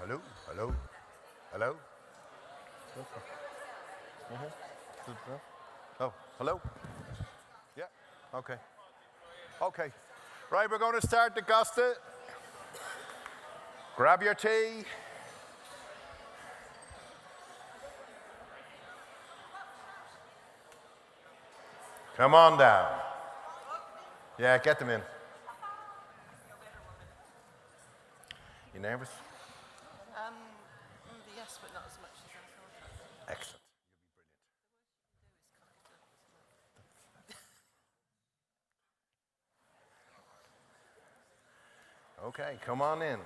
Hello? Hello? Hello? Oh, hello? Yeah, okay. Okay. Right, we're going to start the Gasta. Grab your tea. Come on down. Yeah, get them in. You nervous? Yes, but not as much as I thought. Excellent. You'll be brilliant. Okay, come on in.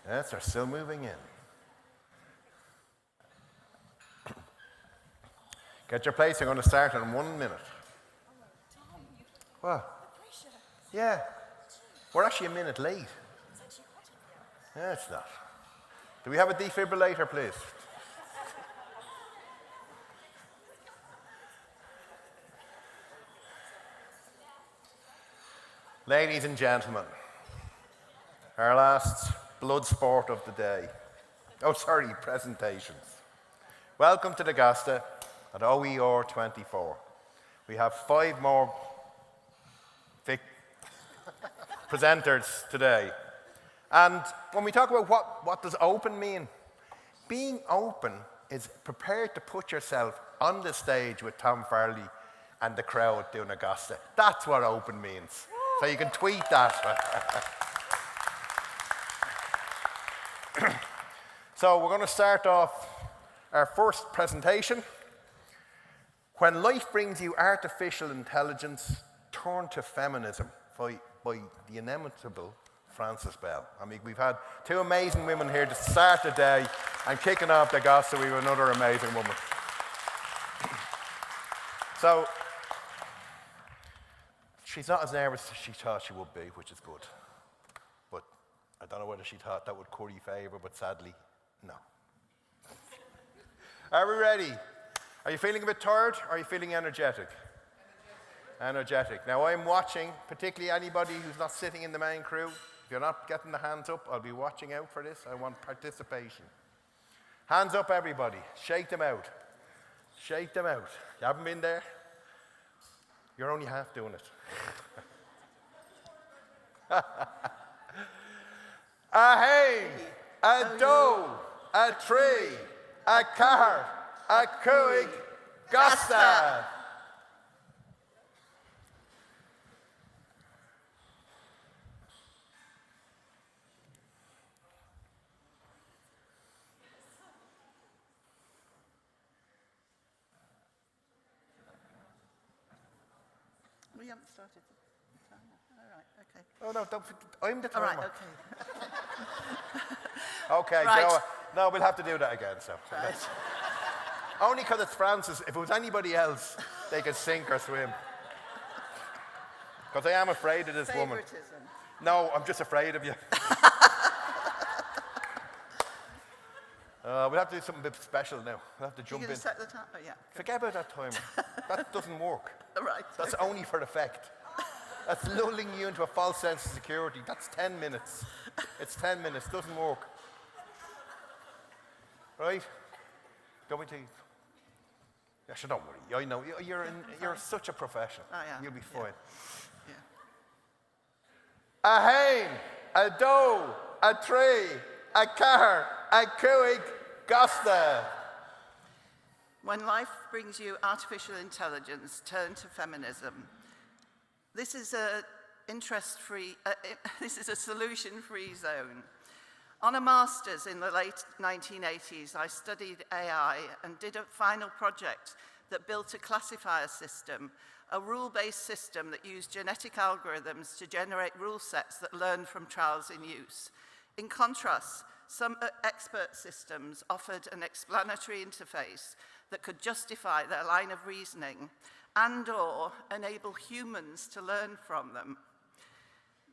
Yes, they're still moving in. Get your place. I'm going to start in 1 minute. What? Yeah. We're actually a minute late. Yeah, it's not. Do we have a defibrillator, please? Ladies and gentlemen, our last blood sport of the day. Presentations. Welcome to the Gasta at OER24. We have 5 more presenters today. And when we talk about what does open mean, being open is prepared to put yourself on the stage with Tom Farley and the crowd doing a Gasta. That's what open means. So you can tweet that. So we're going to start off our first presentation. When life brings you artificial intelligence, turn to feminism by the inimitable Frances Bell. I mean, we've had 2 amazing women here to start the day, and kicking off the Gasta, we have another amazing woman. So, she's not as nervous as she thought she would be, which is good. But I don't know whether she thought that would curry favour, but sadly, no. Are we ready? Are you feeling a bit tired, or are you feeling energetic? Energetic. Now, I'm watching, particularly anybody who's not sitting in the main crew. If you're not getting the hands up, I'll be watching out for this. I want participation. Hands up, everybody. Shake them out. Shake them out. You haven't been there? You're only half doing it. A hay, a doe, a tree, a car, a cooig, Gasta. We haven't started the timer. All right, okay. Oh, no, don't, I'm the All timer. right, okay. Okay, Right. no, we'll have to do that again. So Right. only because it's Francis. If it was anybody else, they could sink or swim. Because I am afraid of this woman. Favoritism. No, I'm just afraid of you. We'll have to do something a bit special now. We'll have to You're jump going in. to set the timer? Oh, yeah. Forget about that timer. That doesn't work. All right. That's only for effect. That's lulling you into a false sense of security. That's 10 minutes. It's 10 minutes. Doesn't work. Right? Don't we take? Yeah, sure, don't worry. I know. You're such a professional. I am. You'll be fine. Yeah. A hen, a doe, a tree, a car, a cooig, Gasta. When life brings you artificial intelligence, turn to feminism. This is a solution-free zone. On a master's in the late 1980s, I studied AI and did a final project that built a classifier system, a rule-based system that used genetic algorithms to generate rule sets that learn from trials in use. In contrast, some expert systems offered an explanatory interface that could justify their line of reasoning and/or enable humans to learn from them.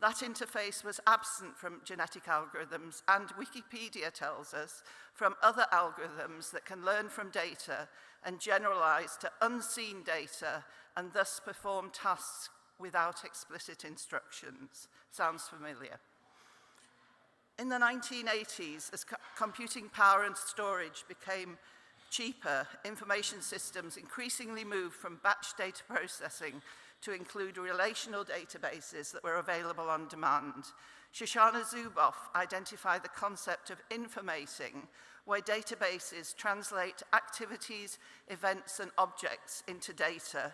That interface was absent from genetic algorithms, and Wikipedia tells us from other algorithms that can learn from data and generalize to unseen data and thus perform tasks without explicit instructions. Sounds familiar. In the 1980s, as computing power and storage became cheaper, information systems increasingly moved from batch data processing to include relational databases that were available on demand. Shoshana Zuboff identified the concept of informating, where databases translate activities, events, and objects into data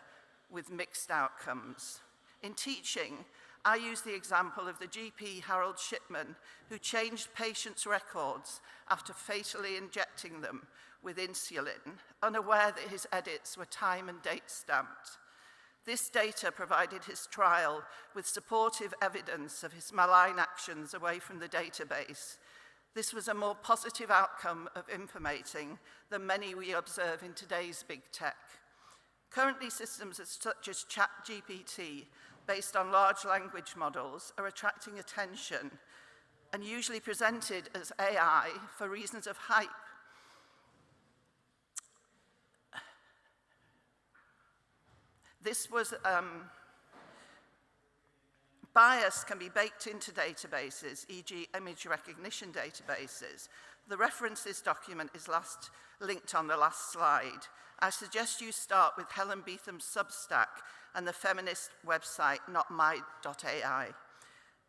with mixed outcomes. In teaching, I use the example of the GP Harold Shipman, who changed patients' records after fatally injecting them with insulin, unaware that his edits were time and date stamped. This data provided his trial with supportive evidence of his malign actions away from the database. This was a more positive outcome of informating than many we observe in today's big tech. Currently, systems such as ChatGPT, based on large language models, are attracting attention and usually presented as AI for reasons of hype. This was, bias can be baked into databases, e.g. image recognition databases. The references document is linked on the last slide. I suggest you start with Helen Beetham's Substack and the feminist website notmy.ai.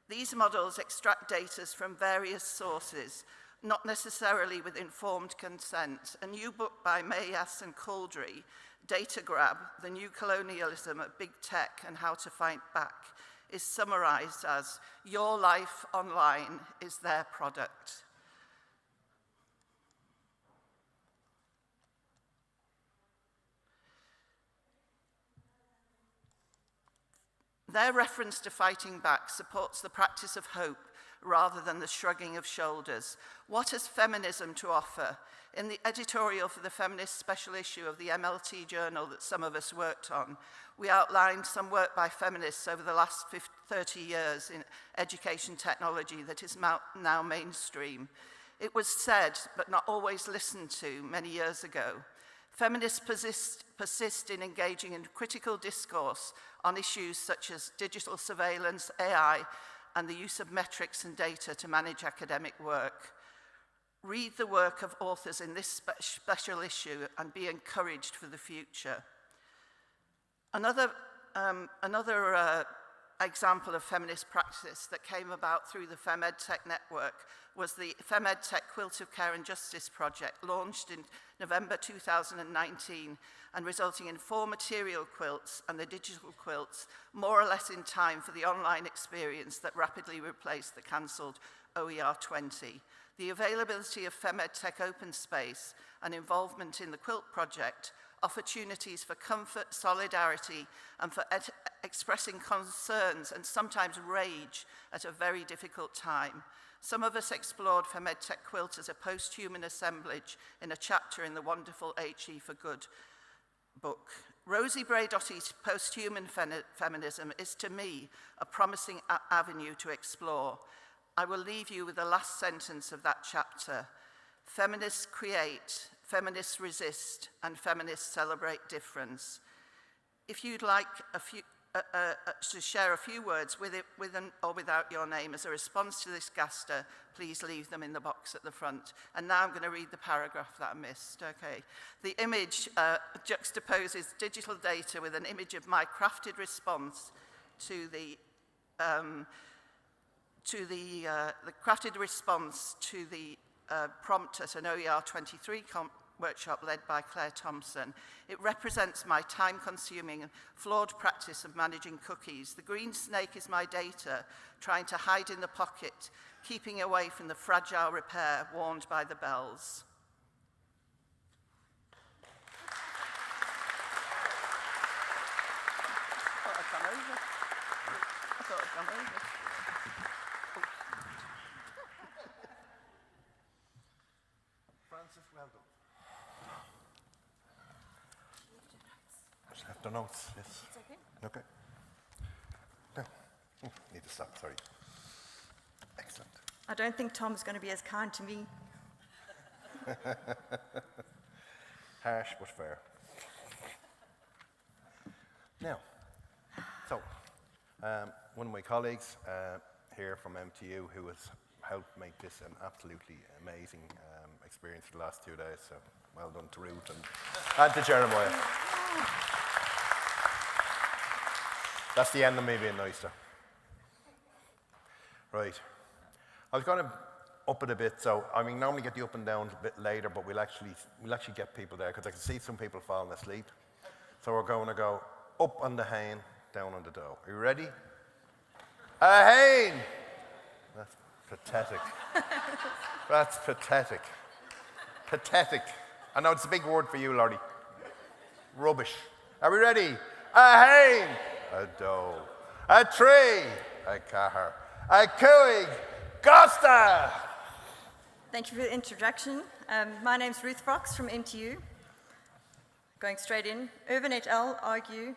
These models extract data from various sources, not necessarily with informed consent. A new book by Mayas and Couldry, Data Grab, The New Colonialism of Big Tech and How to Fight Back, is summarized as, your life online is their product. Their reference to fighting back supports the practice of hope rather than the shrugging of shoulders. What has feminism to offer? In the editorial for the feminist special issue of the MLT journal that some of us worked on, we outlined some work by feminists over the last 30 years in education technology that is now mainstream. It was said, but not always listened to, many years ago. Feminists persist in engaging in critical discourse on issues such as digital surveillance, AI, and the use of metrics and data to manage academic work. Read the work of authors in this special issue and be encouraged for the future. Another example of feminist practice that came about through the FemEdTech network was the FemEdTech Quilt of Care and Justice project, launched in November 2019 and resulting in 4 material quilts and the digital quilts, more or less in time for the online experience that rapidly replaced the cancelled OER20. The availability of FemEdTech open space and involvement in the quilt project, opportunities for comfort, solidarity, and for expressing concerns and sometimes rage at a very difficult time. Some of us explored FemEdTech quilt as a post-human assemblage in a chapter in the wonderful HE for Good book. Rosie Braidotti's post-human feminism is, to me, a promising avenue to explore. I will leave you with the last sentence of that chapter. Feminists create, feminists resist, and feminists celebrate difference. If you'd like to share a few words with or without your name as a response to this Gasta, please leave them in the box at the front. And now I'm going to read the paragraph that I missed. Okay. The image juxtaposes digital data with an image of my crafted response to the prompt at an OER23 workshop led by Claire Thompson. It represents my time-consuming and flawed practice of managing cookies. The green snake is my data, trying to hide in the pocket, keeping away from the fragile repair warned by the bells. I thought I'd gone over. Francis, well done. Just have the notes, yes. It's okay. Okay. Now, Need to stop, sorry. Excellent. I don't think Tom's going to be as kind to me. Harsh but fair. Now, so one of my colleagues here from MTU who has helped make this an absolutely amazing experience for the last 2 days, so well done to Ruth and to Jeremiah. That's the end of me being nice to. Right. I was going to up it a bit, so I mean normally get the up and down a bit later, but we'll actually get people there because I can see some people falling asleep. So we're going to go up on the hain, down on the dough. Are you ready? A hain! That's pathetic. That's pathetic. Pathetic. I know it's a big word for you, Laurie. Rubbish. Are we ready? A hain! A dough. A tree! A car. A cooing! Gasta! Thank you for the introduction. My name's Ruth Fox from MTU. Going straight in, Irvin et al. Argue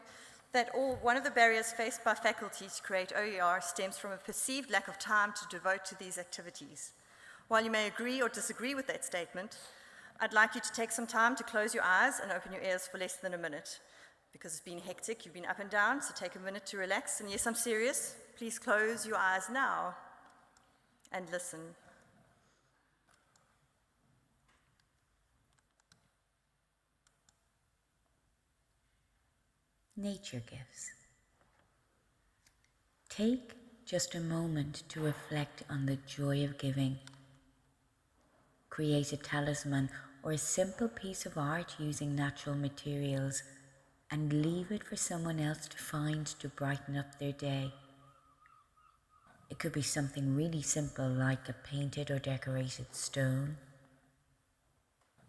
that one of the barriers faced by faculty to create OER stems from a perceived lack of time to devote to these activities. While you may agree or disagree with that statement, I'd like you to take some time to close your eyes and open your ears for less than a minute. Because it's been hectic, you've been up and down, so take a minute to relax. And yes, I'm serious. Please close your eyes now and listen. Nature gives. Take just a moment to reflect on the joy of giving. Create a talisman or a simple piece of art using natural materials and leave it for someone else to find to brighten up their day. It could be something really simple like a painted or decorated stone,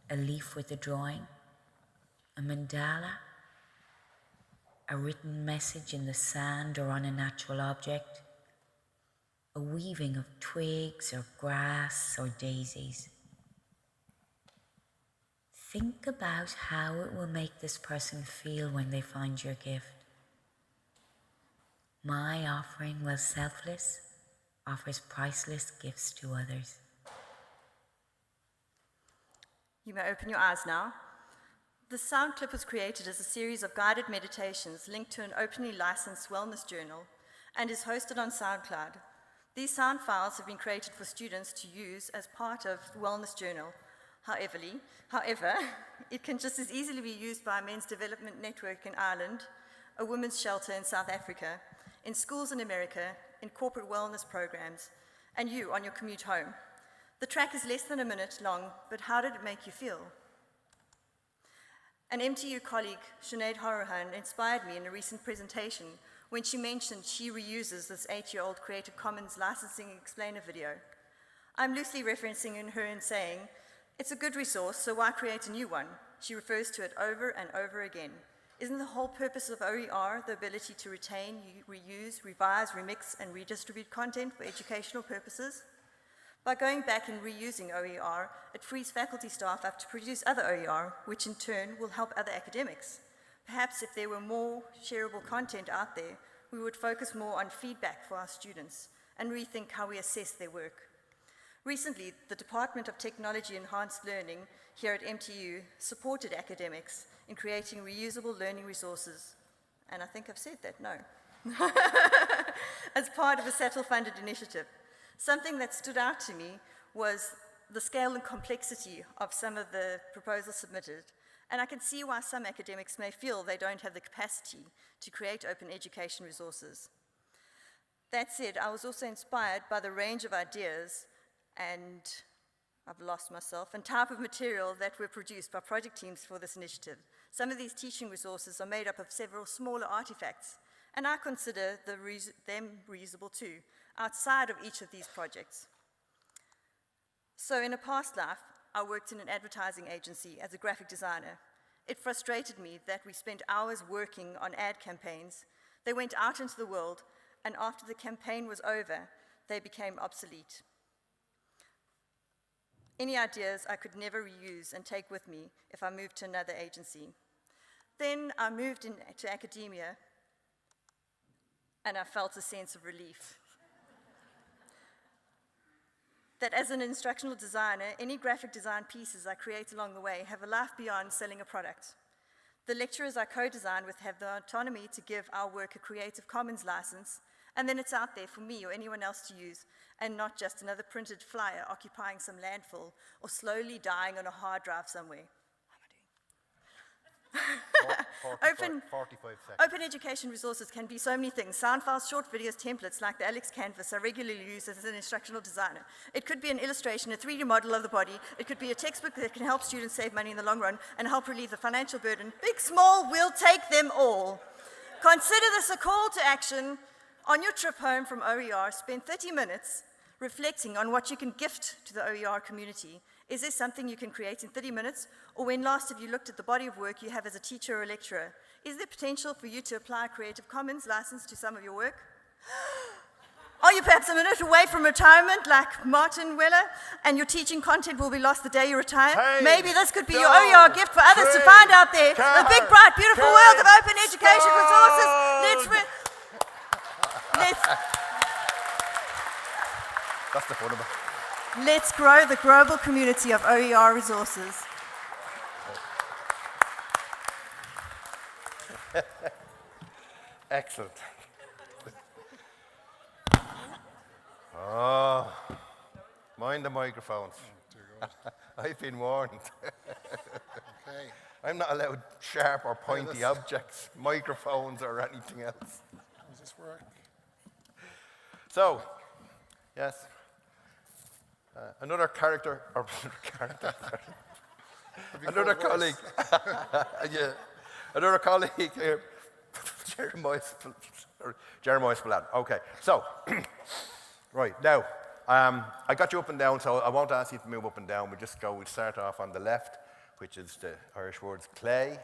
a leaf with a drawing, a mandala, a written message in the sand or on a natural object, a weaving of twigs or grass or daisies. Think about how it will make this person feel when they find your gift. My offering, while selfless, offers priceless gifts to others. You may open your eyes now. The sound clip was created as a series of guided meditations linked to an openly licensed wellness journal and is hosted on SoundCloud. These sound files have been created for students to use as part of the wellness journal. However, it can just as easily be used by a men's development network in Ireland, a women's shelter in South Africa, in schools in America, in corporate wellness programs, and you on your commute home. The track is less than a minute long, but how did it make you feel? An MTU colleague, Sinead Horuhan, inspired me in a recent presentation when she mentioned she reuses this 8-year-old Creative Commons licensing explainer video. I'm loosely referencing her and saying, it's a good resource, so why create a new one? She refers to it over and over again. Isn't the whole purpose of OER the ability to retain, reuse, revise, remix, and redistribute content for educational purposes? By going back and reusing OER, it frees faculty staff up to produce other OER, which in turn will help other academics. Perhaps if there were more shareable content out there, we would focus more on feedback for our students and rethink how we assess their work. Recently, the Department of Technology Enhanced Learning here at MTU supported academics in creating reusable learning resources. And I think I've said that, no. As part of a SATL-funded initiative. Something that stood out to me was the scale and complexity of some of the proposals submitted. And I can see why some academics may feel they don't have the capacity to create open education resources. That said, I was also inspired by the range of ideas and I've lost myself, and type of material that were produced by project teams for this initiative. Some of these teaching resources are made up of several smaller artifacts, and I consider them reusable too, outside of each of these projects. So in a past life, I worked in an advertising agency as a graphic designer. It frustrated me that we spent hours working on ad campaigns. They went out into the world, and after the campaign was over, they became obsolete. Any ideas I could never reuse and take with me if I moved to another agency. Then I moved into academia, and I felt a sense of relief. That as an instructional designer, any graphic design pieces I create along the way have a life beyond selling a product. The lecturers I co-design with have the autonomy to give our work a Creative Commons license, and then it's out there for me or anyone else to use, and not just another printed flyer occupying some landfill or slowly dying on a hard drive somewhere. Open 45 seconds. Open education resources can be so many things. Sound files, short videos, templates like the Alex Canvas I regularly use as an instructional designer. It could be an illustration, a 3D model of the body. It could be a textbook that can help students save money in the long run and help relieve the financial burden. Big, small, we'll take them all. Consider this a call to action. On your trip home from OER, spend 30 minutes reflecting on what you can gift to the OER community. Is there something you can create in 30 minutes? Or when last have you looked at the body of work you have as a teacher or a lecturer? Is there potential for you to apply a Creative Commons license to some of your work? Are you perhaps a minute away from retirement like Martin Weller, and your teaching content will be lost the day you retire? Hey, Maybe this could be your OER gift for others to find out there. The big, bright, beautiful world of open education resources. That's the fun of it. Let's grow the global community of OER resources. Excellent. Oh, mind the microphones. I've been warned. Okay. I'm not allowed sharp or pointy objects, microphones or anything else. Does this work? So, yes, another character, or another colleague, yeah, another colleague here, Jeremiah Spillane. Okay, so, right, now, I got you up and down, so I won't ask you to move up and down. We'll start off on the left, which is the Irish words clay,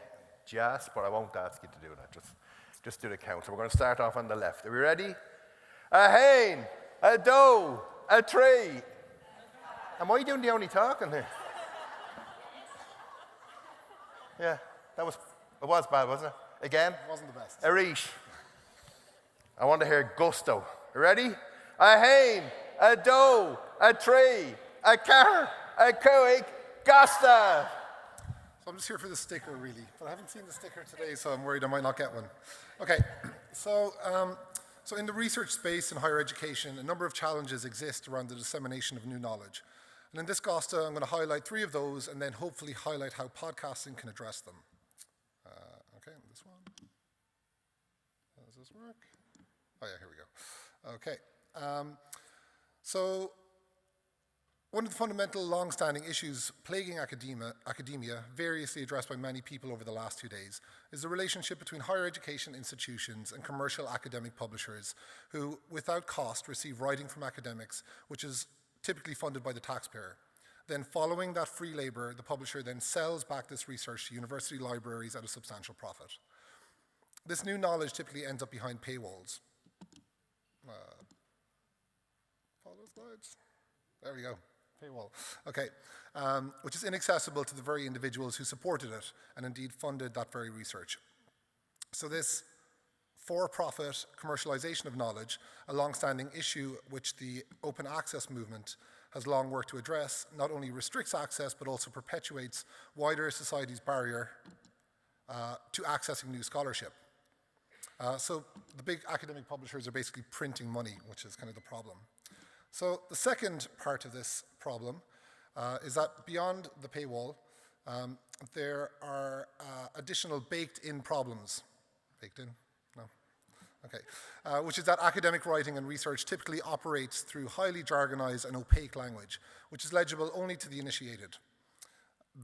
jas, but I won't ask you to do that. Just do the count. So we're going to start off on the left. Are we ready? A hain, a doe, a tree. Am I doing the only talking here? Yeah, it was bad, wasn't it? Again? It wasn't the best. A reach. I want to hear gusto. You ready? A hain, a doe, a tree, a car, a coig, Gasta. So I'm just here for the sticker, really. But I haven't seen the sticker today, so I'm worried I might not get one. Okay, so in the research space in higher education, a number of challenges exist around the dissemination of new knowledge. And in this Gasta, I'm going to highlight 3 of those and then hopefully highlight how podcasting can address them. Okay, this one. Does this work? Oh yeah, here we go. Okay. So one of the fundamental long-standing issues plaguing academia, variously addressed by many people over the last 2 days, is the relationship between higher education institutions and commercial academic publishers who, without cost, receive writing from academics, which is typically funded by the taxpayer. Then following that free labor, the publisher then sells back this research to university libraries at a substantial profit. This new knowledge typically ends up behind paywalls. Follow slides. There we go. Paywall. Okay. Which is inaccessible to the very individuals who supported it and indeed funded that very research. So this for-profit commercialization of knowledge, a long-standing issue which the open access movement has long worked to address, not only restricts access but also perpetuates wider society's barrier to accessing new scholarship. So the big academic publishers are basically printing money, which is kind of the problem. So the second part of this problem is that beyond the paywall, there are additional baked-in problems. Baked in? No? Okay. Which is that academic writing and research typically operates through highly jargonized and opaque language, which is legible only to the initiated.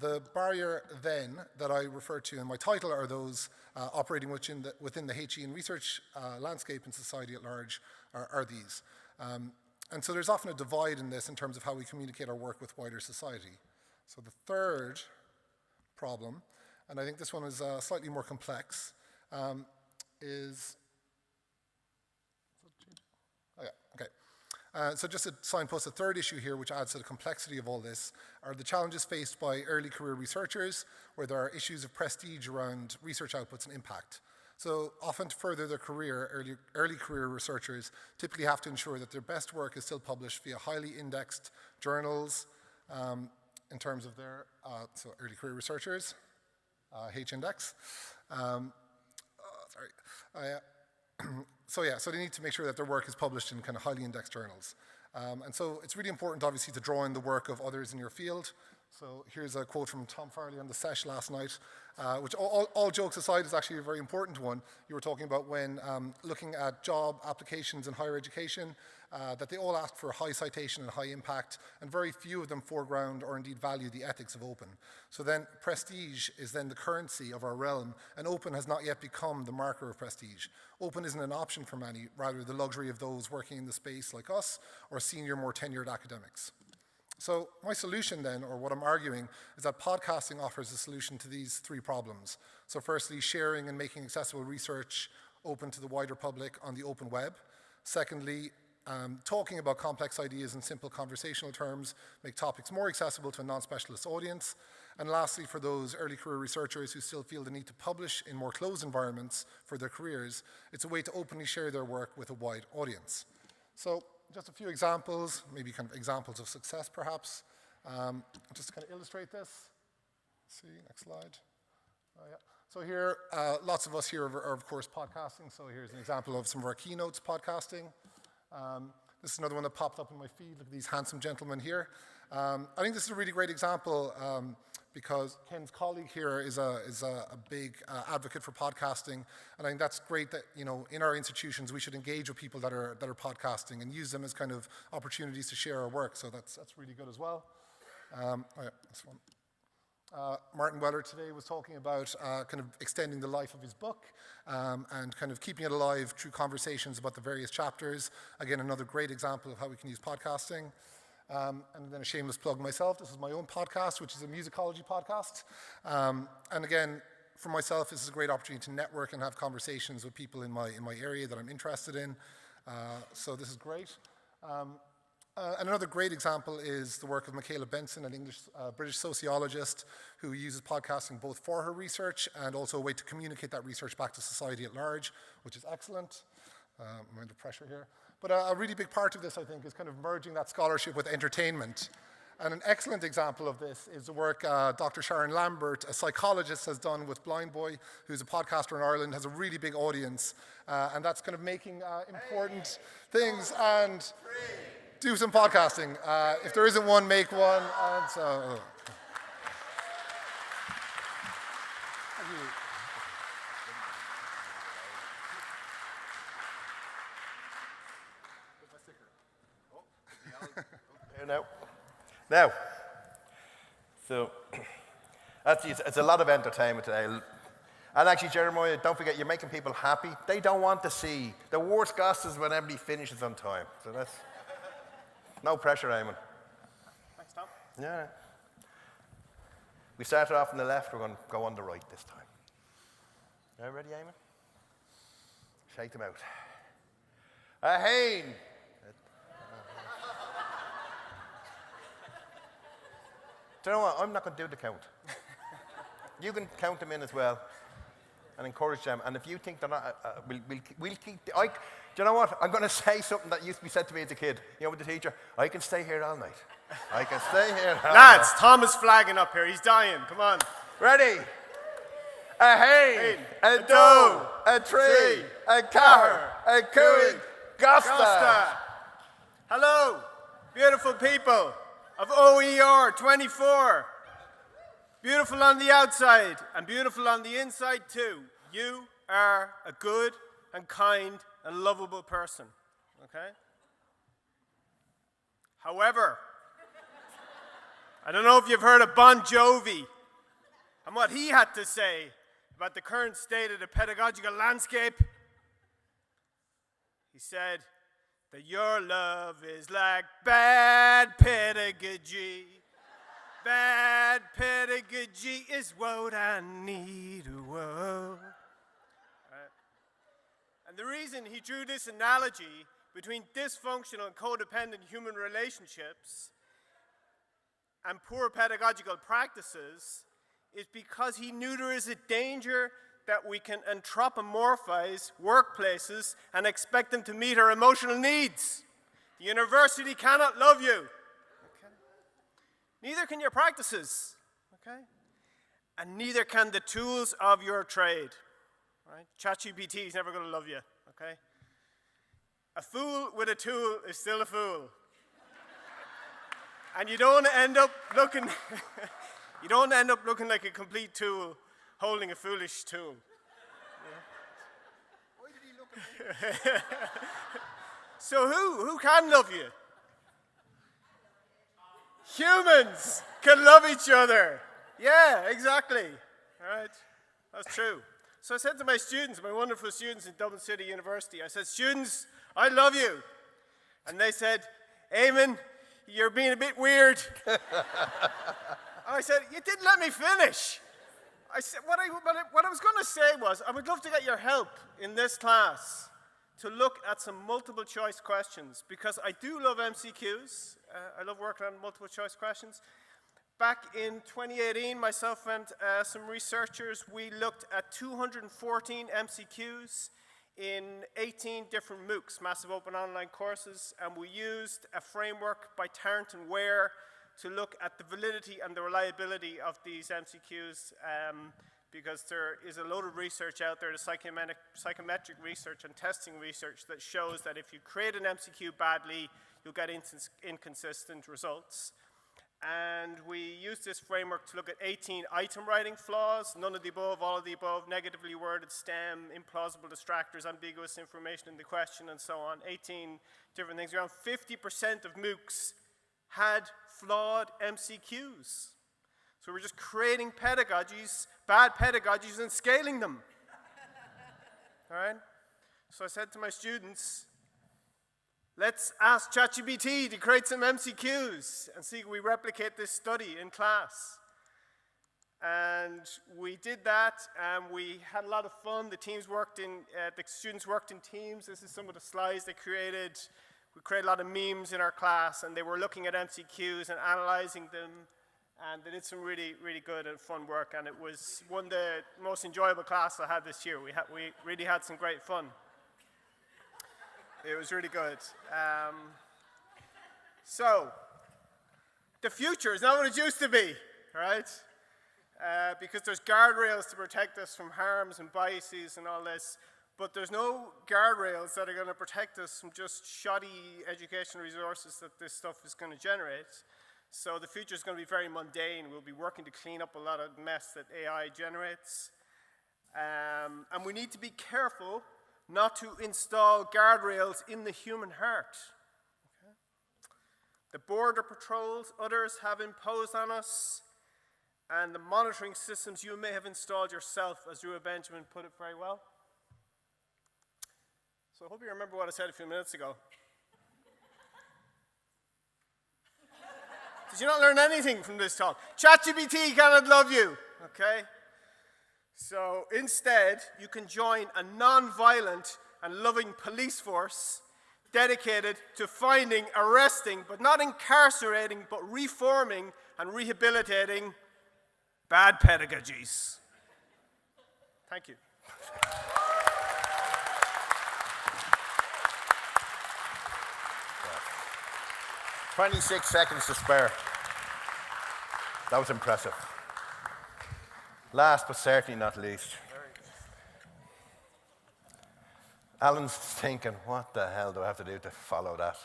The barrier then that I refer to in my title are those operating within the HE and research landscape and society at large are these. And so there's often a divide in this in terms of how we communicate our work with wider society. So the third problem, and I think this one is slightly more complex, is, oh yeah, okay. So just to signpost, the third issue here, which adds to the complexity of all this, are the challenges faced by early career researchers, where there are issues of prestige around research outputs and impact. So often to further their career, early career researchers typically have to ensure that their best work is still published via highly indexed journals in terms of their, so early career researchers, H-index. So they need to make sure that their work is published in kind of highly indexed journals. And so it's really important, obviously, to draw in the work of others in your field. So here's a quote from Tom Farley on the sesh last night, which all jokes aside is actually a very important one. You were talking about when looking at job applications in higher education, that they all ask for high citation and high impact, and very few of them foreground or indeed value the ethics of open. So then prestige is then the currency of our realm, and open has not yet become the marker of prestige. Open isn't an option for many, rather the luxury of those working in the space like us, or senior, more tenured academics. So my solution then, or what I'm arguing, is that podcasting offers a solution to these three problems. So firstly, sharing and making accessible research open to the wider public on the open web. Secondly, talking about complex ideas in simple conversational terms, make topics more accessible to a non-specialist audience. And lastly, for those early career researchers who still feel the need to publish in more closed environments for their careers, it's a way to openly share their work with a wide audience. So just a few examples, maybe kind of examples of success perhaps, just to kind of illustrate this. Let's see, next slide. Oh, yeah. So here, lots of us here are of course podcasting, so here's an example of some of our keynotes podcasting. This is another one that popped up in my feed. Look at these handsome gentlemen here. I think this is a really great example because Ken's colleague here is a big advocate for podcasting, and I think that's great that, you know, in our institutions we should engage with people that are podcasting and use them as kind of opportunities to share our work. So that's really good as well. Oh yeah, this one. Martin Weller today was talking about kind of extending the life of his book and kind of keeping it alive through conversations about the various chapters. Again, another great example of how we can use podcasting. And then a shameless plug myself. This is my own podcast, which is a musicology podcast. And again, for myself, this is a great opportunity to network and have conversations with people in my area that I'm interested in. So this is great. And another great example is the work of Michaela Benson, an British sociologist who uses podcasting both for her research and also a way to communicate that research back to society at large, which is excellent. I'm under pressure here. But a really big part of this, I think, is kind of merging that scholarship with entertainment. And an excellent example of this is the work Dr. Sharon Lambert, a psychologist, has done with Blind Boy, who's a podcaster in Ireland, has a really big audience. And that's kind of making important things and do some podcasting. If there isn't one, make one. And so, Thank you. Now, so it's a lot of entertainment today. And actually, Jeremiah, don't forget, you're making people happy. They don't want to see. The worst Gasta is when everybody finishes on time. So that's no pressure, Eamon. Thanks, Tom. Yeah. We started off on the left, we're going to go on the right this time. Are you ready, Eamon? Shake them out. Ahain! Do you know what? I'm not going to do the count. You can count them in as well and encourage them. And if you think they're not, we'll keep. Do you know what? I'm going to say something that used to be said to me as a kid. You know, with the teacher, I can stay here all night. I can stay here all Lads, night. Tom is flagging up here. He's dying. Come on. Ready? A hain, a doe, a tree, a car, a cooing, Gasta. Hello, beautiful people of OER24. Beautiful on the outside and beautiful on the inside too. You are a good and kind and lovable person, okay? However, I don't know if you've heard of Bon Jovi and what he had to say about the current state of the pedagogical landscape. He said that your love is like bad pedagogy. Bad pedagogy is what I need. Whoa. And the reason he drew this analogy between dysfunctional and codependent human relationships and poor pedagogical practices is because he knew there is a danger that we can anthropomorphize workplaces and expect them to meet our emotional needs. The university cannot love you. Okay? Neither can your practices. Okay? And neither can the tools of your trade. Right? ChatGPT is never going to love you. Okay? A fool with a tool is still a fool. And you don't end up looking you don't end up looking like a complete tool holding a foolish tool. Yeah. Why did he look at me? So who can love you? Humans can love each other. Yeah, exactly. All right. That's true. So I said to my students, my wonderful students in Dublin City University, I said, students, I love you. And they said, Eamon, you're being a bit weird. I said, you didn't let me finish. I said, what I was going to say was, I would love to get your help in this class to look at some multiple choice questions, because I do love MCQs. I love working on multiple choice questions. Back in 2018, myself and some researchers, we looked at 214 MCQs in 18 different MOOCs, massive open online courses, and we used a framework by Tarrant and Ware to look at the validity and the reliability of these MCQs, because there is a load of research out there, the psychometric research and testing research, that shows that if you create an MCQ badly, you'll get inconsistent results. And we used this framework to look at 18 item writing flaws, none of the above, all of the above, negatively worded stem, implausible distractors, ambiguous information in the question, and so on. 18 different things. Around 50% of MOOCs had flawed MCQs. So we're just creating pedagogies, bad pedagogies, and scaling them. All right? So I said to my students, let's ask ChatGPT to create some MCQs and see if we replicate this study in class. And we did that, and we had a lot of fun. The students worked in teams. This is some of the slides they created. We created a lot of memes in our class, and they were looking at MCQs and analyzing them, and they did some really, really good and fun work, and it was one of the most enjoyable classes I had this year. We really had some great fun. It was really good. So, the future is not what it used to be, right? Because there's guardrails to protect us from harms and biases and all this, but there's no guardrails that are going to protect us from just shoddy educational resources that this stuff is going to generate. So the future is going to be very mundane. We'll be working to clean up a lot of mess that AI generates. And we need to be careful not to install guardrails in the human heart. Okay? The border patrols others have imposed on us, and the monitoring systems you may have installed yourself, as Rua Benjamin put it very well. So I hope you remember what I said a few minutes ago. Did you not learn anything from this talk? ChatGPT cannot love you, okay? So instead, you can join a non-violent and loving police force dedicated to finding, arresting, but not incarcerating, but reforming and rehabilitating bad pedagogies. Thank you. 26 seconds to spare. That was impressive. Last but certainly not least, Alan's thinking, what the hell do I have to do to follow that?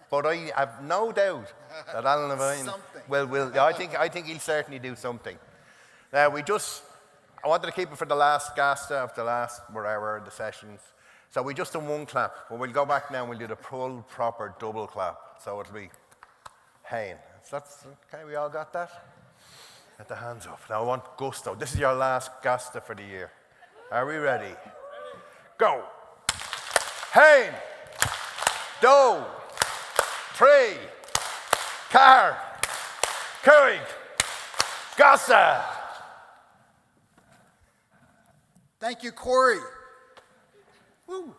But I have no doubt that Alan Levine I think he'll certainly do something. Now I wanted to keep it for the last Gasta of the last wherever the sessions. So we just done one clap, but we'll go back now and we'll do the full proper double clap. So it'll be Hain. So that's okay, we all got that? Get the hands up. Now I want gusto. This is your last Gasta for the year. Are we ready? Go. Hain. Do. Tree. Car. Coig. Gasta. Thank you, Corey. Woo.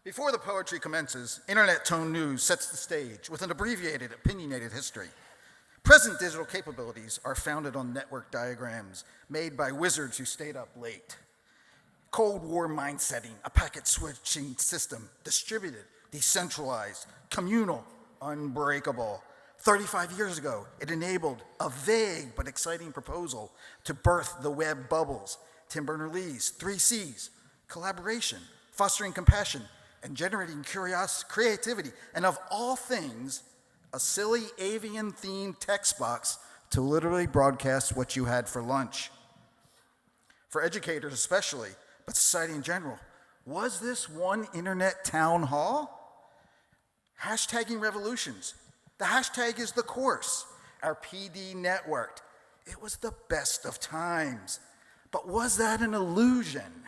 Before the poetry commences, Internet Tone News sets the stage with an abbreviated, opinionated history. Present digital capabilities are founded on network diagrams made by wizards who stayed up late. Cold War mindsetting, a packet switching system, distributed, decentralized, communal, unbreakable. 35 years ago, it enabled a vague but exciting proposal to birth the web bubbles. Tim Berners-Lee's 3 C's, collaboration, fostering compassion, and generating creativity, and of all things, a silly avian-themed text box to literally broadcast what you had for lunch. For educators especially, but society in general, was this one internet town hall? Hashtagging revolutions. The hashtag is the course. Our PD networked. It was the best of times. But was that an illusion?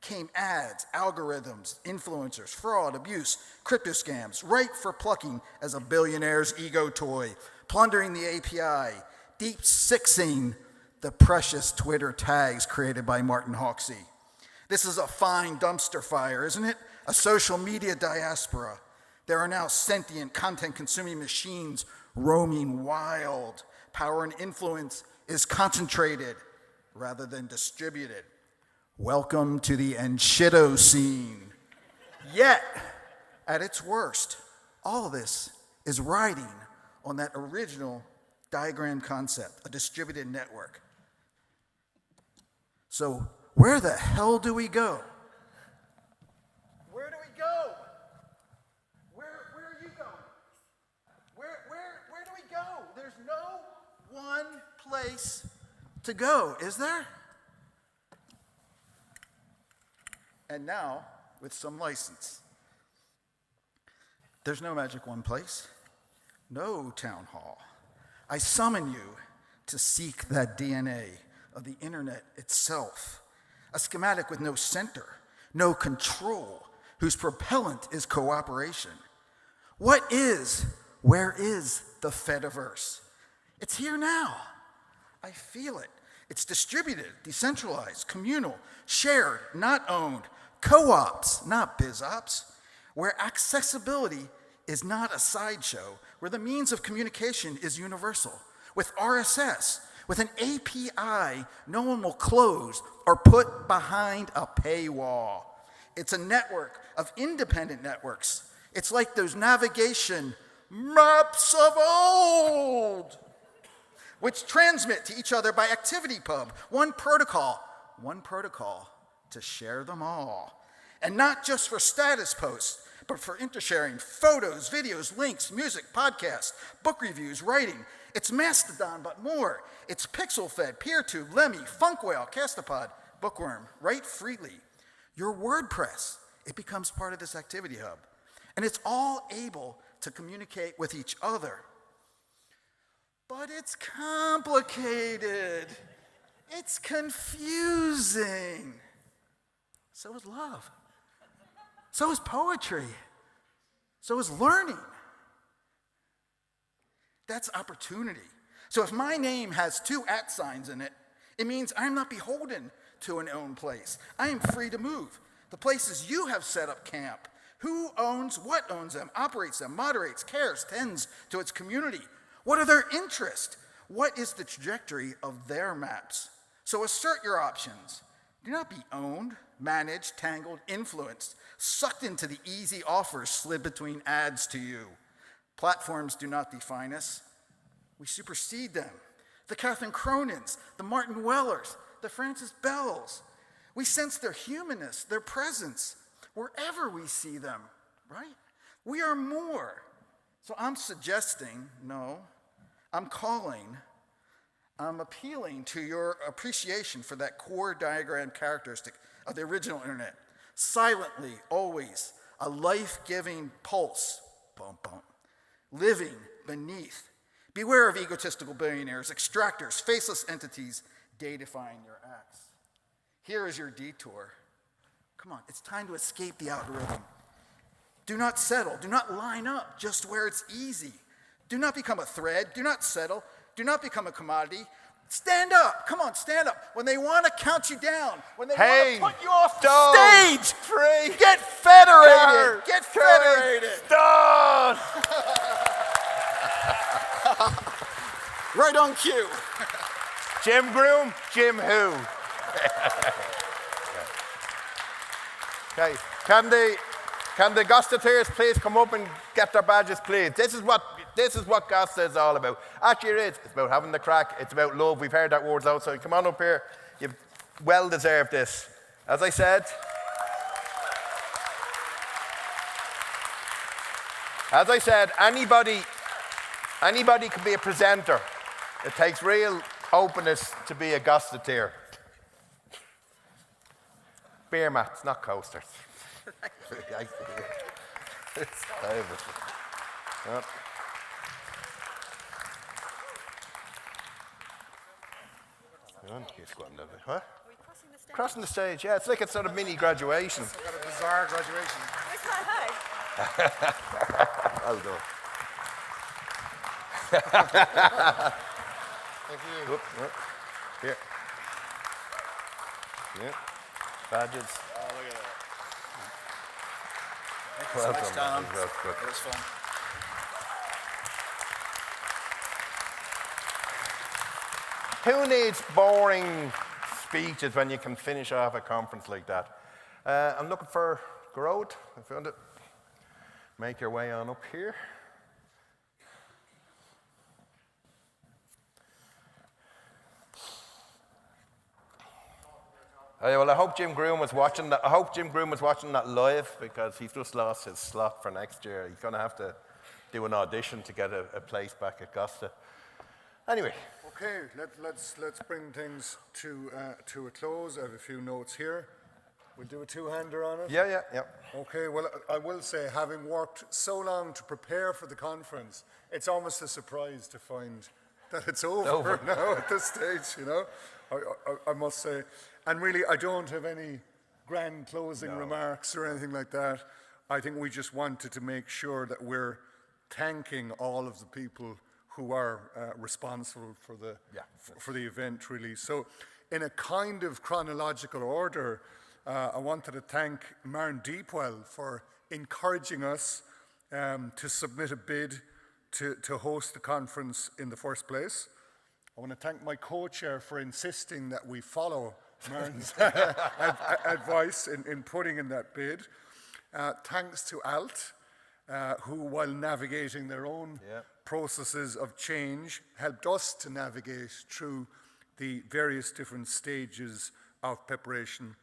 Came ads, algorithms, influencers, fraud, abuse, crypto scams, ripe for plucking as a billionaire's ego toy, plundering the API, deep sixing the precious Twitter tags created by Martin Hawksey. This is a fine dumpster fire, isn't it? A social media diaspora. There are now sentient content-consuming machines roaming wild. Power and influence is concentrated rather than distributed. Welcome to the Enshitto scene. Yet, at its worst, all this is riding on that original diagram concept, a distributed network. So, where the hell do we go? Where do we go? Where are you going? Where do we go? There's no one place to go, is there? And now, with some license. There's no magic one place, no town hall. I summon you to seek that DNA of the internet itself, a schematic with no center, no control, whose propellant is cooperation. Where is the Fediverse? It's here now. I feel it. It's distributed, decentralized, communal, shared, not owned, co-ops, not biz-ops, where accessibility is not a sideshow, where the means of communication is universal, with RSS, with an API no one will close or put behind a paywall. It's a network of independent networks. It's like those navigation maps of old, which transmit to each other by ActivityPub, one protocol to share them all. And not just for status posts, but for intersharing photos, videos, links, music, podcasts, book reviews, writing. It's Mastodon, but more. It's PixelFed, PeerTube, Lemmy, Funkwhale, Castapod, Bookworm. Write freely. Your WordPress, it becomes part of this activity hub. And it's all able to communicate with each other. But it's complicated. It's confusing. So is love. So is poetry. So is learning. That's opportunity. So if my name has 2 @ in it, it means I'm not beholden to an own place. I am free to move. The places you have set up camp. Who owns what owns them, operates them, moderates, cares, tends to its community. What are their interests? What is the trajectory of their maps? So assert your options. Do not be owned, managed, tangled, influenced, sucked into the easy offers slid between ads to you. Platforms do not define us. We supersede them. The Catherine Cronins, the Martin Wellers, the Francis Bells. We sense their humanness, their presence, wherever we see them, right? We are more. So I'm suggesting, no, I'm calling, I'm appealing to your appreciation for that core diagram characteristic of the original internet. Silently, always, a life-giving pulse, bump, bump, living beneath. Beware of egotistical billionaires, extractors, faceless entities, deifying your acts. Here is your detour. Come on, it's time to escape the algorithm. Do not settle. Do not line up just where it's easy. Do not become a thread. Do not settle. Do not become a commodity. Stand up. Come on, stand up. When they want to count you down, when they want to put you off the stage, get federated. Get federated. Stone! on cue. Jim Groom, Jim who? Okay, can the Gastateers please come up and get their badges, please? This is what Gasta is all about. Actually, it is. It's about having the crack. It's about love. We've heard that words outside. Come on up here. You've well deserved this. As I said, anybody can be a presenter. It takes real openness to be a Gastateer. Beer mats, not coasters. It's fabulous. Yep. Huh? Crossing the stage, yeah. It's like a sort of mini graduation. I've got a bizarre graduation. Where's my hug? Well done. Thank you. Whoop, whoop. Here. Yeah. Badges. Oh, look at that. Thank you Well so much, done, Tom. man. Well good. It was fun. Who needs boring speeches when you can finish off a conference like that? I'm looking for Garode. I found it. Make your way on up here. Well, I hope Jim Groom was watching that. I hope Jim Groom was watching that live, because he's just lost his slot for next year. He's going to have to do an audition to get a place back at Gasta. Anyway. Okay, let's bring things to a close. I have a few notes here. We'll do a two-hander on it. Yeah. Okay, well, I will say, having worked so long to prepare for the conference, it's almost a surprise to find that it's over now at this stage, you know, I must say. And really, I don't have any grand closing remarks or anything like that. I think we just wanted to make sure that we're thanking all of the people who are responsible for the event, really. So in a kind of chronological order, I wanted to thank Maren Deepwell for encouraging us to submit a bid to host the conference in the first place. I want to thank my co-chair for insisting that we follow Maren's advice in putting in that bid. Thanks to ALT, who, while navigating their own processes of change, helped us to navigate through the various different stages of preparation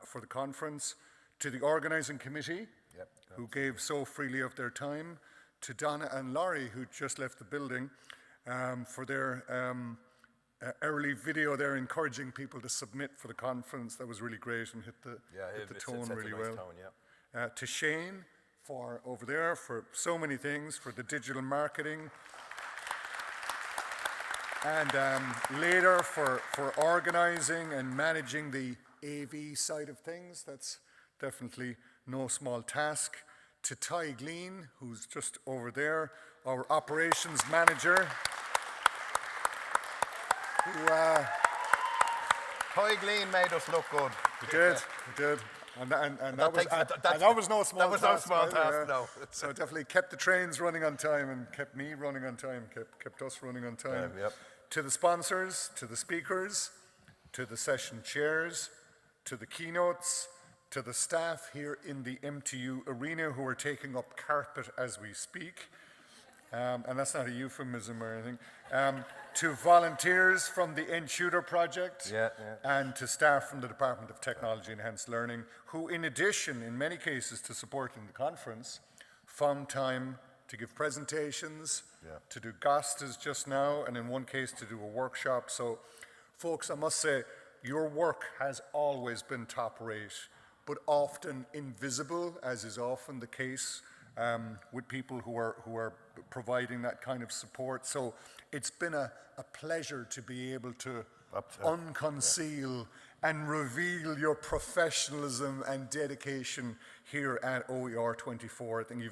for the conference. To the organising committee, who gave so freely of their time. To Donna and Laurie, who just left the building, for their early video there encouraging people to submit for the conference. That was really great and hit the tone really well. To Shane over there for so many things, for the digital marketing. And later for organising and managing the AV side of things. That's definitely no small task. To Ty Glean, who's just over there, our operations manager. Ty Glean made us look good. He did. And that was no small task. No. So definitely kept the trains running on time and kept me running on time, kept us running on time. To the sponsors, to the speakers, to the session chairs, to the keynotes, to the staff here in the MTU arena who are taking up carpet as we speak. And that's not a euphemism or anything. To volunteers from the Entutor project and to staff from the Department of Technology and Enhanced Learning, who in addition, in many cases, to supporting the conference, found time to give presentations, to do Gastas just now, and in one case to do a workshop. So folks, I must say, your work has always been top rate, but often invisible, as is often the case with people who are providing that kind of support. So it's been a pleasure to be able to unconceal and reveal your professionalism and dedication here at OER24. I think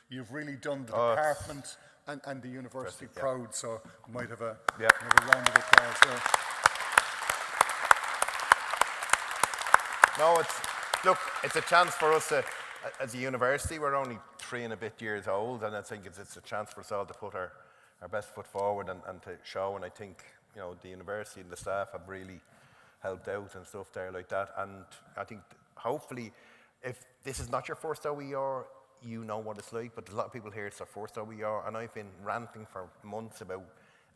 you've really done the department and the university proud, so we might have a round of applause there. No, it's a chance for us to, as a university, we're only 3 and a bit years old, and I think it's a chance for us all to put our our best foot forward and to show. And I think, you know, the university and the staff have really helped out and stuff there like that. And I think hopefully, if this is not your first OER, you know what it's like, but a lot of people here, it's their first OER, and I've been ranting for months about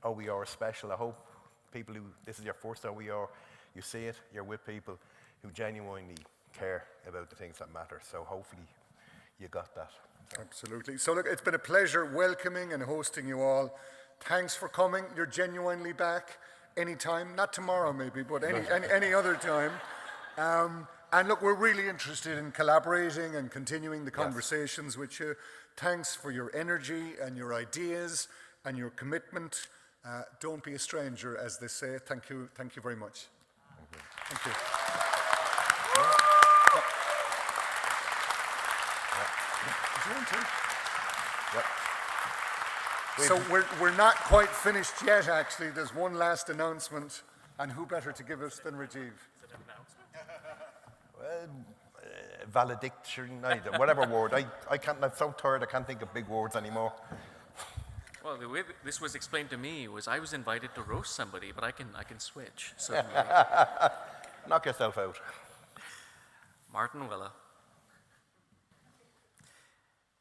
OER special. I hope people who, this is your first OER, you see it, you're with people who genuinely care about the things that matter. So hopefully you got that. So. Absolutely. So look, it's been a pleasure welcoming and hosting you all. Thanks for coming. You're genuinely back anytime, not tomorrow maybe, but any other time. And look, we're really interested in collaborating and continuing the conversations with you. Thanks for your energy and your ideas and your commitment. Don't be a stranger, as they say. Thank you very much. Thank you. So we're not quite finished yet, actually. There's one last announcement, and who better to give us than Rajiv? Valediction, whatever word. I can't, I'm so tired, I can't think of big words anymore. Well, the way this was explained to me was I was invited to roast somebody, but I can switch. So Knock yourself out. Martin Weller.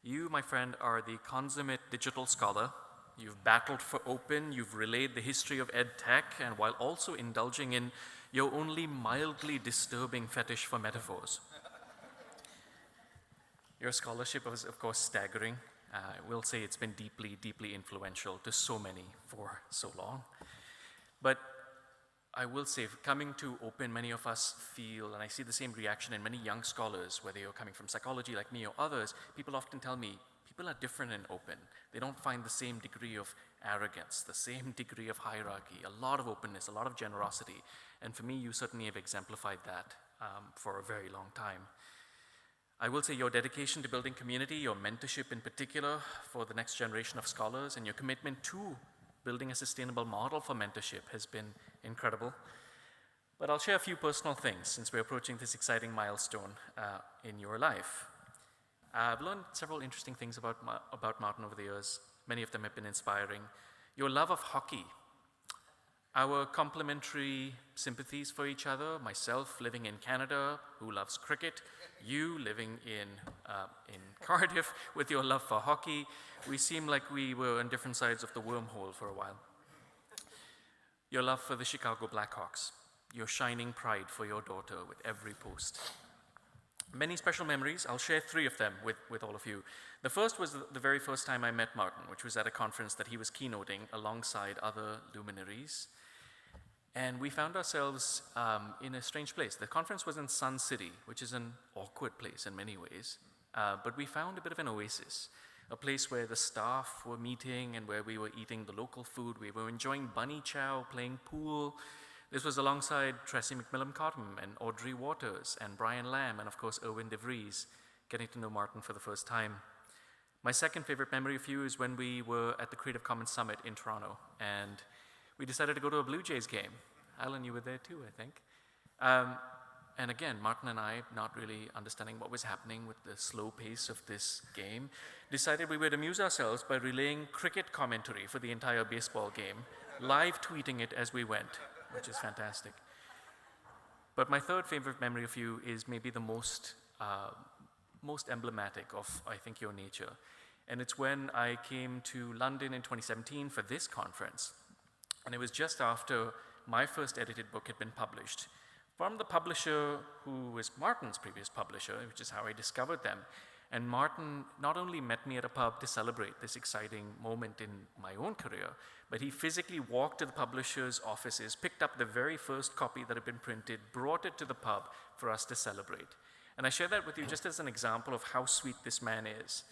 You, my friend, are the consummate digital scholar. You've battled for open, you've relayed the history of ed tech, and while also indulging in your only mildly disturbing fetish for metaphors. Your scholarship is, of course, staggering. I will say it's been deeply, deeply influential to so many for so long. But I will say, coming to open, many of us feel, and I see the same reaction in many young scholars, whether you're coming from psychology like me or others, people often tell me, people are different in open. They don't find the same degree of arrogance, the same degree of hierarchy, a lot of openness, a lot of generosity. And for me, you certainly have exemplified that for a very long time. I will say your dedication to building community, your mentorship in particular for the next generation of scholars, and your commitment to building a sustainable model for mentorship has been incredible. But I'll share a few personal things since we're approaching this exciting milestone in your life. I've learned several interesting things about Martin over the years. Many of them have been inspiring. Your love of hockey, our complementary sympathies for each other, myself living in Canada, who loves cricket, you living in Cardiff with your love for hockey. We seem like we were on different sides of the wormhole for a while. Your love for the Chicago Blackhawks, your shining pride for your daughter with every post. Many special memories. I'll share 3 of them with all of you. The first was the very first time I met Martin, which was at a conference that he was keynoting alongside other luminaries. And we found ourselves in a strange place. The conference was in Sun City, which is an awkward place in many ways. But we found a bit of an oasis, a place where the staff were meeting and where we were eating the local food. We were enjoying bunny chow, playing pool. This was alongside Tracy McMillan-Cottom and Audrey Waters and Brian Lamb and, of course, Erwin DeVries, getting to know Martin for the first time. My second favorite memory of you is when we were at the Creative Commons Summit in Toronto, and we decided to go to a Blue Jays game. Alan, you were there too, I think. And again, Martin and I, not really understanding what was happening with the slow pace of this game, decided we would amuse ourselves by relaying cricket commentary for the entire baseball game, live tweeting it as we went, which is fantastic. But my third favorite memory of you is maybe the most emblematic of, I think, your nature. And it's when I came to London in 2017 for this conference. And it was just after my first edited book had been published from the publisher who was Martin's previous publisher, which is how I discovered them. And Martin not only met me at a pub to celebrate this exciting moment in my own career, but he physically walked to the publisher's offices, picked up the very first copy that had been printed, brought it to the pub for us to celebrate. And I share that with you just as an example of how sweet this man is.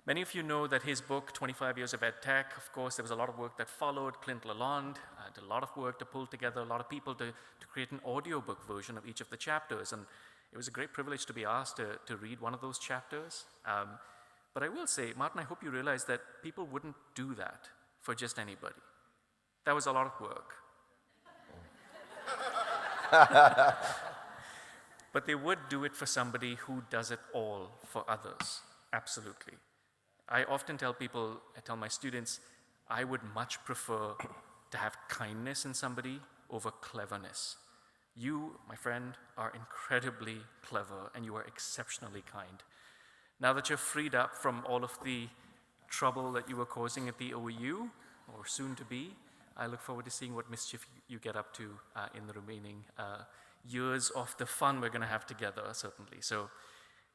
Many of you know that his book, 25 Years of Ed Tech, of course, there was a lot of work that followed. Clint Lalonde did a lot of work to pull together a lot of people to create an audiobook version of each of the chapters. And it was a great privilege to be asked to read one of those chapters. But I will say, Martin, I hope you realize that people wouldn't do that for just anybody. That was a lot of work. But they would do it for somebody who does it all for others. Absolutely. I often tell people, I tell my students, I would much prefer to have kindness in somebody over cleverness. You, my friend, are incredibly clever and you are exceptionally kind. Now that you're freed up from all of the trouble that you were causing at the OEU, or soon to be, I look forward to seeing what mischief you get up to in the remaining years of the fun we're going to have together, certainly. So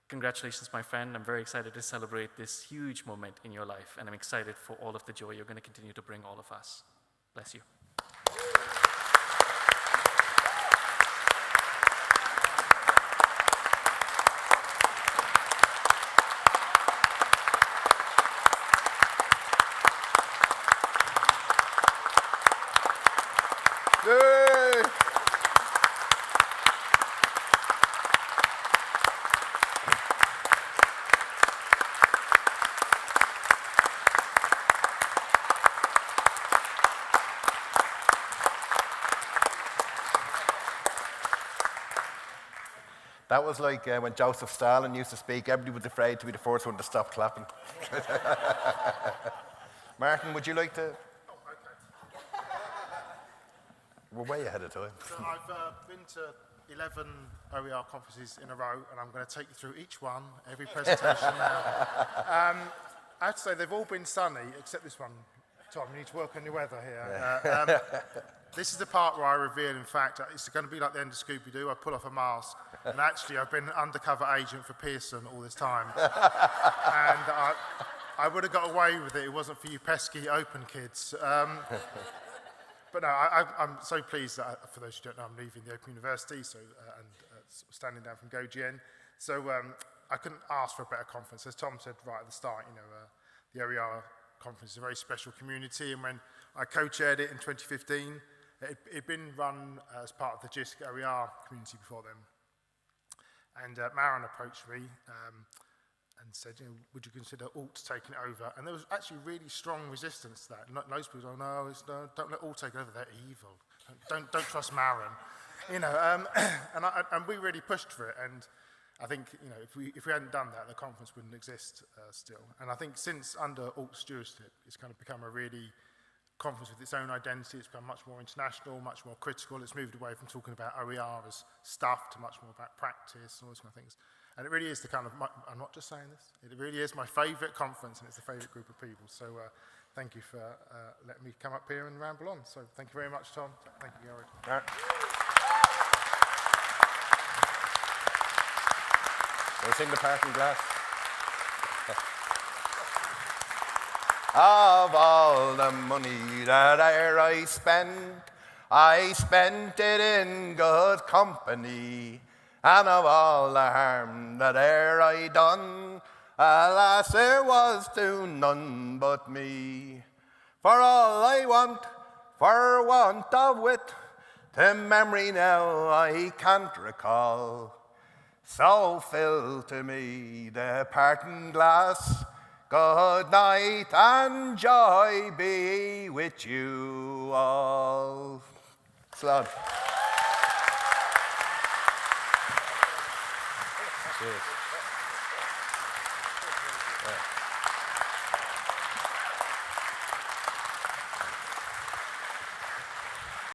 congratulations, my friend. I'm very excited to celebrate this huge moment in your life, and I'm excited for all of the joy you're going to continue to bring all of us. Bless you. Yay! That was like when Joseph Stalin used to speak, everybody was afraid to be the first one to stop clapping. Martin, would you like to? Oh, okay. We're way ahead of time. So I've been to 11 OER conferences in a row, and I'm going to take you through each one, every presentation now. I have to say, they've all been sunny, except this one. Tom, you need to work on your weather here. This is the part where I reveal, in fact, it's going to be like the end of Scooby-Doo. I pull off a mask, and actually I've been an undercover agent for Pearson all this time. And I would have got away with it. It wasn't for you pesky open kids. But no, I'm so pleased that, for those who don't know, I'm leaving the Open University, so standing down from GoGN. So I couldn't ask for a better conference. As Tom said right at the start, the OER conference is a very special community, and when I co-chaired it in 2015, it'd been run as part of the JISC OER community before then. And Maren approached me and said, would you consider alt taking it over? And there was actually really strong resistance to that. Most people go, no, don't let alt take it over, they're evil. Don't trust Maren. And we really pushed for it. And I think, if we hadn't done that, the conference wouldn't exist still. And I think since under alt stewardship, it's kind of become a really conference with its own identity. It's become much more international, much more critical. It's moved away from talking about OER as stuff to much more about practice and all those kind of things. And it really is the kind of, I'm not just saying this, it really is my favourite conference, and it's the favourite group of people. So thank you for letting me come up here and ramble on. So thank you very much, Tom. Thank you, Gary. We'll sing the parting glass. Of all the money that I spent it in good company. And of all the harm that I done, alas, there was to none but me. For all I want, for want of wit, to memory now I can't recall. So fill to me the parting glass. Good night and joy be with you all. Slán. Cheers.